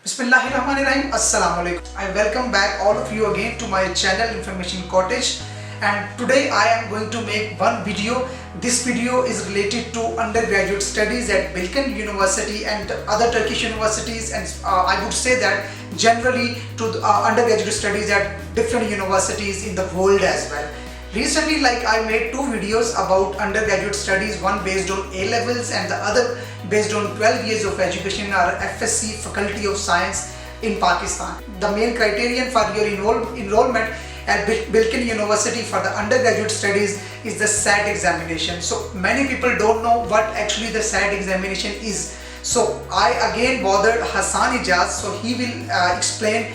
Bismillahirrahmanirrahim. Assalamualaikum. I welcome back all of you again to my channel Information Cottage, and today I am going to make one video. This video is related to undergraduate studies at Bilkent University and other Turkish universities, and I would say that generally to the, undergraduate studies at different universities in the world as well. Recently, I made two videos about undergraduate studies, one based on A levels and the other based on 12 years of education in our FSC Faculty of Science in Pakistan. The main criterion for your enrollment at Bilkent University for the undergraduate studies is the SAT examination. So many people don't know what actually the SAT examination is. So I again bothered Hassan Ijaz, so he will explain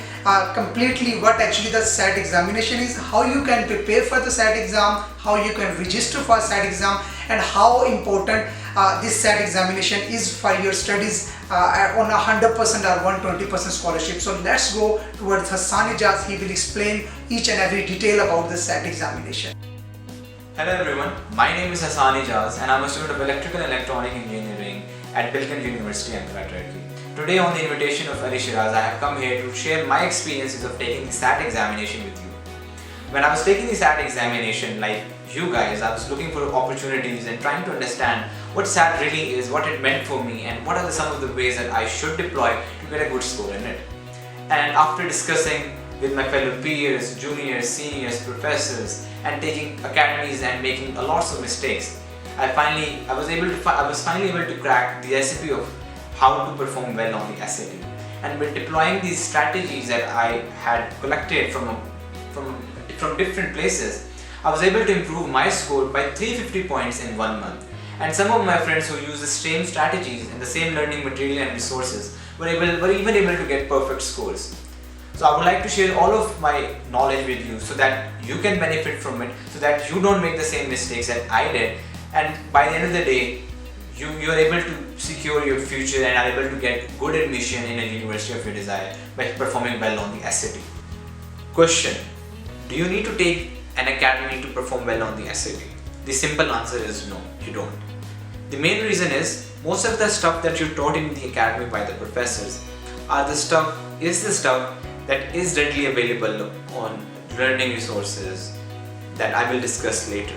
completely what actually the SAT examination is, how you can prepare for the SAT exam, how you can register for SAT exam, and how important this SAT examination is for your studies on 100% or 120% scholarship. So let's go towards Hassan Ijaz. He will explain each and every detail about the SAT examination. Hello everyone, my name is Hassan Ijaz and I'm a student of Electrical and Electronic Engineering at Bilkent University, Undergraduate. Today, on the invitation of Ali Shiraz, I have come here to share my experiences of taking the SAT examination with you. When I was taking the SAT examination, like you guys, I was looking for opportunities and trying to understand what SAT really is, what it meant for me, and what are some of the ways that I should deploy to get a good score in it. And after discussing with my fellow peers, juniors, seniors, professors, and taking academies and making lots of mistakes, I was finally able to crack the recipe of how to perform well on the SAT. And with deploying these strategies that I had collected from different places, I was able to improve my score by 350 points in 1 month. And some of my friends who use the same strategies and the same learning material and resources were even able to get perfect scores. So I would like to share all of my knowledge with you so that you can benefit from it, so that you don't make the same mistakes that I did, and by the end of the day, you are able to secure your future and are able to get good admission in a university of your desire by performing well on the SAT. Question: do you need to take an academy to perform well on the SAT? The simple answer is no, you don't. The main reason is most of the stuff that you're taught in the academy by the professors is the stuff that is readily available on learning resources that I will discuss later.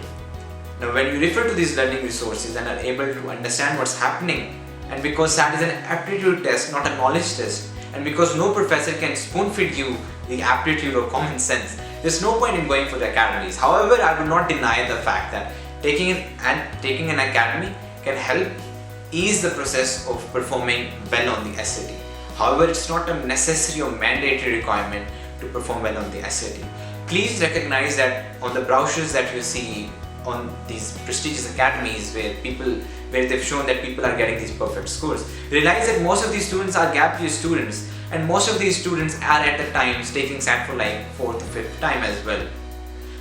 Now, when you refer to these learning resources and are able to understand what's happening, and because SAT is an aptitude test, not a knowledge test, and because no professor can spoon feed you the aptitude or common sense, there's no point in going for the academies. However, I will not deny the fact that taking an academy can help ease the process of performing well on the SAT. However, it's not a necessary or mandatory requirement to perform well on the SAT. Please recognize that on the brochures that you see on these prestigious academies where they've shown that people are getting these perfect scores, realize that most of these students are gap year students, and most of these students are at the times taking SAT for like 4th or 5th time as well.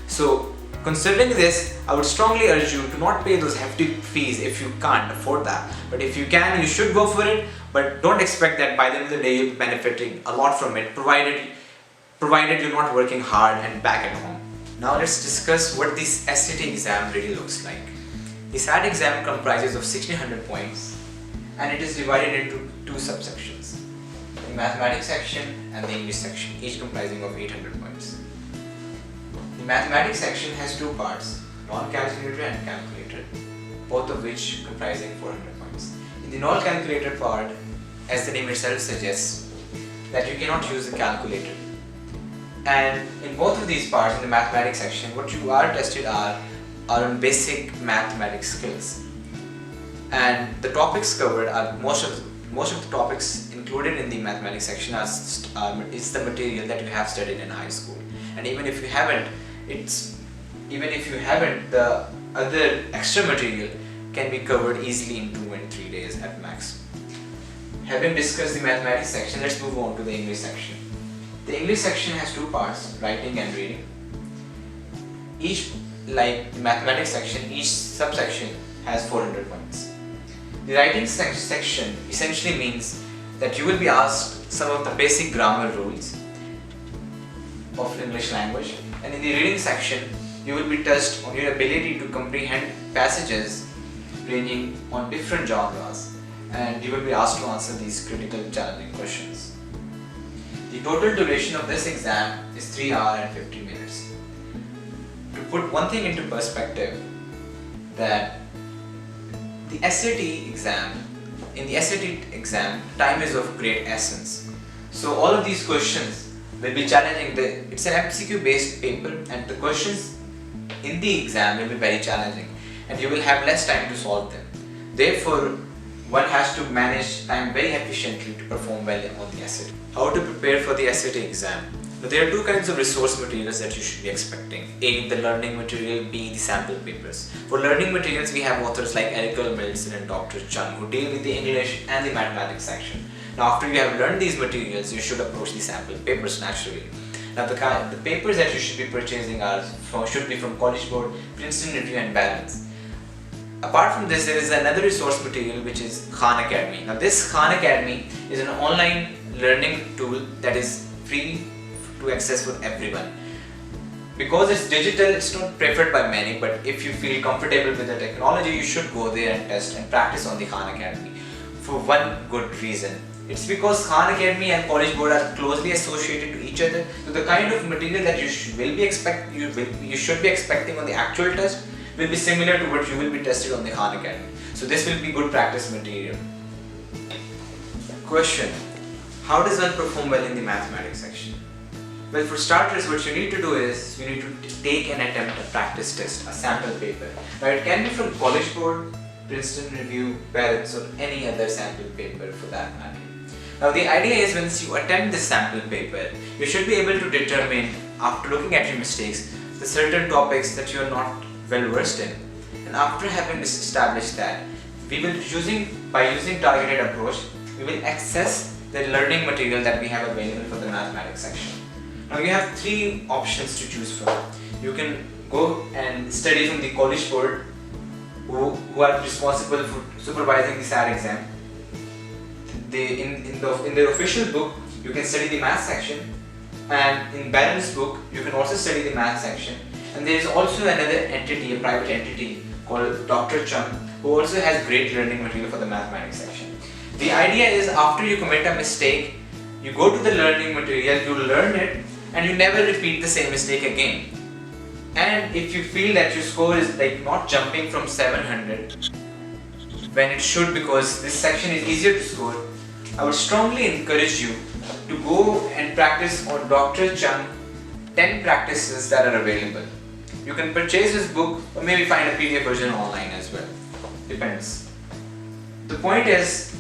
So considering this, I would strongly urge you to not pay those hefty fees if you can't afford that. But if you can, you should go for it, but don't expect that by the end of the day you'll be benefiting a lot from it, provided you're not working hard and back at home. Now let's discuss what this SAT exam really looks like. The SAT exam comprises of 1600 points and it is divided into two subsections, the mathematics section and the English section, each comprising of 800 points. The mathematics section has two parts, non-calculator and calculator, both of which comprising 400 points. In the non-calculator part, as the name itself suggests, that you cannot use the calculator. And in both of these parts, in the mathematics section, what you are tested are on basic mathematics skills. And the topics covered are most of the topics included in the mathematics section is the material that you have studied in high school. And even if you haven't, the other extra material can be covered easily in 2 and 3 days at max. Having discussed the mathematics section, let's move on to the English section. The English section has two parts, writing and reading. Like the mathematics section, each subsection has 400 points. The writing section essentially means that you will be asked some of the basic grammar rules of English language, and in the reading section, you will be tested on your ability to comprehend passages ranging on different genres, and you will be asked to answer these critical challenging questions. total duration of this exam is 3 hours and 50 minutes. To put one thing into perspective, that the SAT exam, in the SAT exam, time is of great essence. So all of these questions will be challenging. It's an MCQ based paper, and the questions in the exam will be very challenging, and you will have less time to solve them. Therefore, one has to manage time very efficiently to perform well on the SAT. How to prepare for the SAT exam? Now, there are two kinds of resource materials that you should be expecting. A, the learning material, B, the sample papers. For learning materials, we have authors like Erika Milson and Dr. Chung who deal with the English and the mathematics section. Now, after you have learned these materials, you should approach the sample papers naturally. Now, the papers that you should be purchasing should be from College Board, Princeton Review and Balance. Apart from this, there is another resource material which is Khan Academy. Now, this Khan Academy is an online learning tool that is free to access for everyone. Because it's digital, it's not preferred by many, but if you feel comfortable with the technology, you should go there and test and practice on the Khan Academy for one good reason. It's because Khan Academy and College Board are closely associated to each other, so the kind of material that you should be expecting on the actual test will be similar to what you will be tested on the Khan Academy. So this will be good practice material. Question: how does one perform well in the mathematics section? Well, for starters, what you need to do is you need to take and attempt a practice test, a sample paper. Now, it can be from College Board, Princeton Review, Balance, or any other sample paper for that matter. Now, the idea is once you attempt this sample paper, you should be able to determine, after looking at your mistakes, the certain topics that you are not well versed in. And after having established that, by using targeted approach, we will access the learning material that we have available for the mathematics section. Now, you have three options to choose from. You can go and study from the College Board, who are responsible for supervising the SAT exam. In their official book, you can study the math section, and in Balance book, you can also study the math section. And there is also another entity, a private entity called Dr. Chung, who also has great learning material for the mathematics section. The idea is, after you commit a mistake, you go to the learning material, you learn it, and you never repeat the same mistake again. And if you feel that your score is like not jumping from 700 when it should, because this section is easier to score, I would strongly encourage you to go and practice on Dr. Chung 10 practices that are available. You can purchase his book or maybe find a PDF version online as well. Depends. The point is,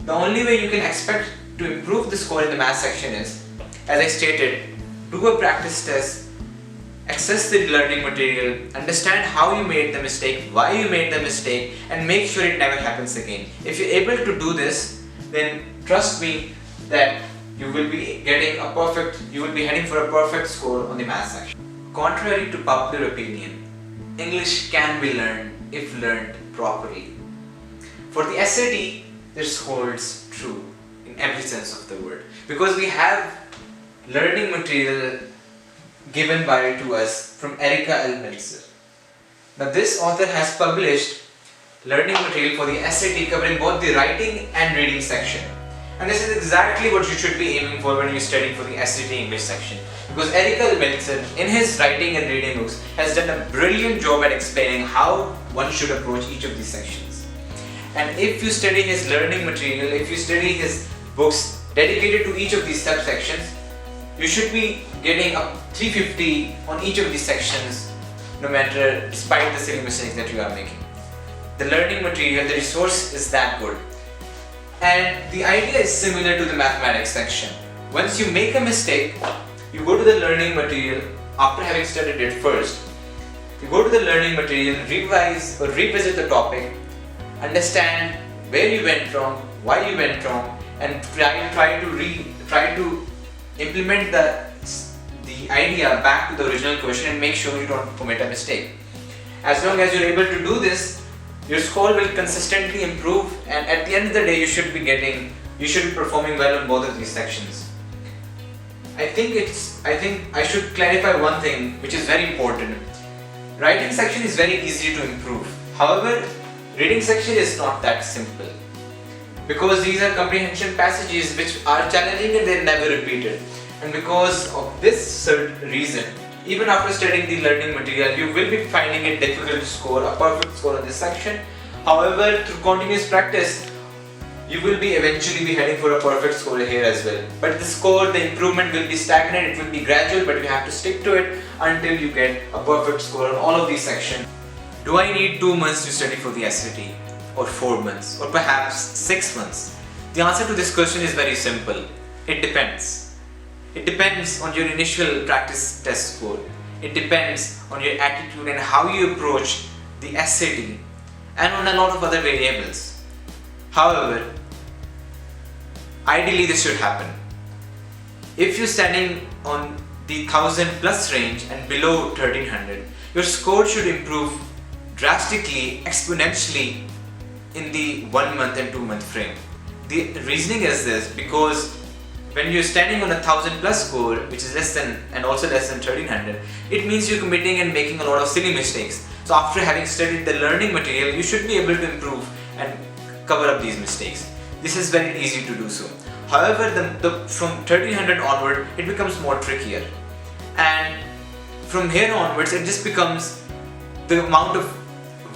the only way you can expect to improve the score in the math section is, as I stated, do a practice test, access the learning material, understand how you made the mistake, why you made the mistake, and make sure it never happens again. If you're able to do this, then trust me that you will be heading for a perfect score on the math section. Contrary to popular opinion, English can be learned if learned properly. For the SAT, this holds true in every sense of the word, because we have learning material given to us from Erika L. Milson. Now, this author has published learning material for the SAT covering both the writing and reading section. And this is exactly what you should be aiming for when you're studying for the SAT English section. Because Erika L. Milson, in his writing and reading books, has done a brilliant job at explaining how one should approach each of these sections. And if you study his learning material, if you study his books dedicated to each of these subsections, you should be getting up 350 on each of these sections, despite the silly mistakes that you are making. The learning material, the resource is that good. And the idea is similar to the mathematics section. Once you make a mistake, you go to the learning material after having studied it first. You go to the learning material, revise or revisit the topic, understand where you went wrong, why you went wrong, and try to implement the idea back to the original question and make sure you don't commit a mistake. As long as you're able to do this, your score will consistently improve, and at the end of the day you should be performing well on both of these sections. I think I should clarify one thing which is very important. Writing section is very easy to improve. However, reading section is not that simple. because these are comprehension passages which are challenging and they're never repeated. And because of this reason, even after studying the learning material, you will be finding it difficult to score a perfect score on this section. However, through continuous practice, you will be eventually be heading for a perfect score here as well. But the score, the improvement will be stagnant, it will be gradual, but you have to stick to it until you get a perfect score on all of these sections. Do I need 2 months to study for the SAT? Or 4 months? Or perhaps 6 months? The answer to this question is very simple. It depends. It depends on your initial practice test score. It depends on your attitude and how you approach the SAT and on a lot of other variables. However, ideally this should happen. If you're standing on the 1000 plus range and below 1300, your score should improve drastically, exponentially in the 1 month and 2 month frame. The reasoning is this: because when you're standing on a 1000 plus score, which is less than and also less than 1300, it means you're committing and making a lot of silly mistakes. So after having studied the learning material, you should be able to improve and cover up these mistakes. This is very easy to do so. However, from 1300 onward, it becomes more trickier, and from here onwards, it just becomes the amount of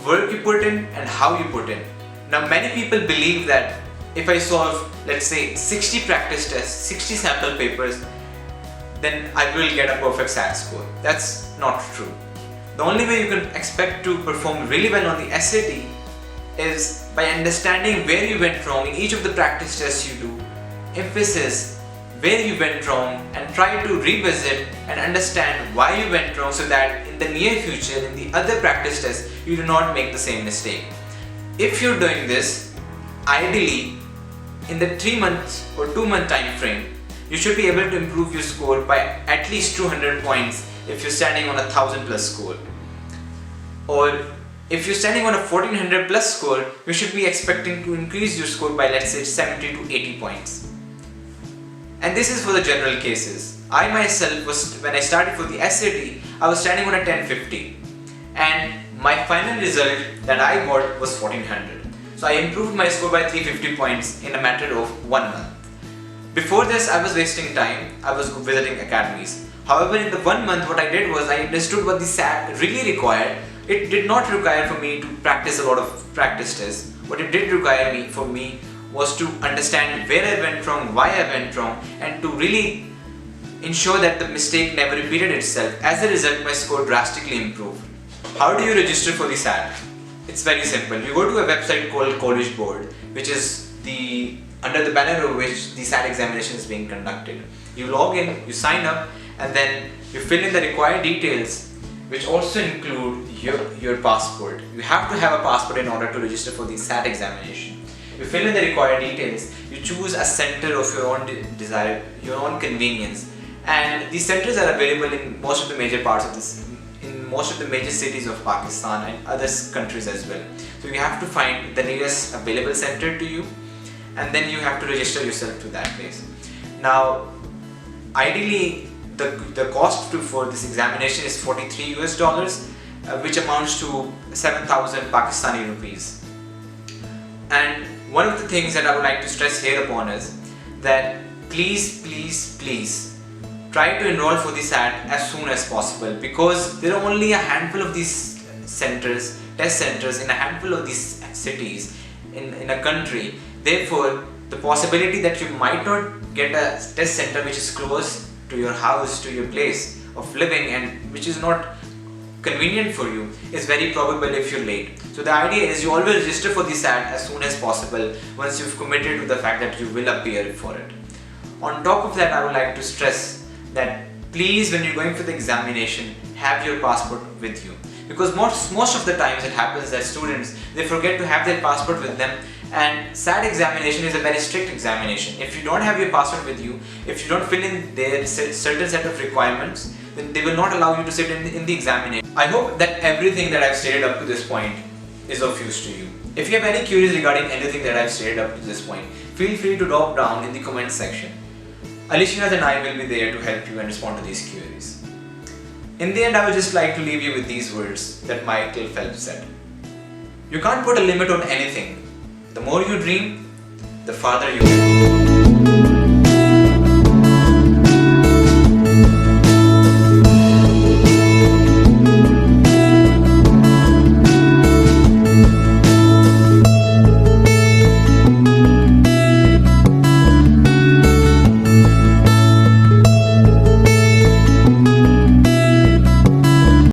work you put in and how you put in. Now, many people believe that if I solve, let's say, 60 practice tests, 60 sample papers, then I will get a perfect SAT score. That's not true. The only way you can expect to perform really well on the SAT is by understanding where you went wrong in each of the practice tests you do, emphasis where you went wrong, and try to revisit and understand why you went wrong so that in the near future, in the other practice tests, you do not make the same mistake. If you're doing this, ideally, in the 3 months or 2 month time frame, you should be able to improve your score by at least 200 points if you're standing on a 1000 plus score. Or if you're standing on a 1400 plus score, you should be expecting to increase your score by, let's say, 70 to 80 points. And this is for the general cases. I myself when I started for the SAT, I was standing on a 1050, and my final result that I got was 1400. So I improved my score by 350 points in a matter of 1 month. Before this, I was wasting time. I was visiting academies. However, in the 1 month, what I did was I understood what the SAT really required. It did not require for me to practice a lot of practice tests. What it did require for me was to understand where I went wrong, why I went wrong, and to really ensure that the mistake never repeated itself. As a result, my score drastically improved. How do you register for the SAT? It's very simple. You go to a website called Cottage board, which is under the banner of which the SAT examination is being conducted. You log in, you sign up, and then you fill in the required details, which also include your passport. You have to have a passport in order to register for the SAT examination. You fill in the required details, you choose a center of your own desire, your own convenience, and these centers are available in most of the major parts of in most of the major cities of Pakistan and other countries as well. So you have to find the nearest available center to you, and then you have to register yourself to that place. Now, ideally, the cost for this examination is $43 US, which amounts to 7,000 Pakistani rupees. And one of the things that I would like to stress here upon is that please try to enroll for the SAT as soon as possible, because there are only a handful of these centers, test centers, in a handful of these cities in a country. Therefore, the possibility that you might not get a test center which is close to your house, to your place of living, and which is not convenient for you is very probable if you're late. So the idea is you always register for the SAT as soon as possible once you've committed to the fact that you will appear for it. On top of that, I would like to stress that please, when you're going for the examination, have your passport with you, because most of the times it happens that students, they forget to have their passport with them, and SAT examination is a very strict examination. If you don't have your passport with you, if you don't fill in their certain set of requirements, then they will not allow you to sit in the examination. I hope that everything that I've stated up to this point is of use to you. If you have any queries regarding anything that I've stated up to this point, feel free to drop down in the comment section. Alishaz and I will be there to help you and respond to these queries. In the end, I would just like to leave you with these words that Michael Phelps said. You can't put a limit on anything. The more you dream, the farther you get.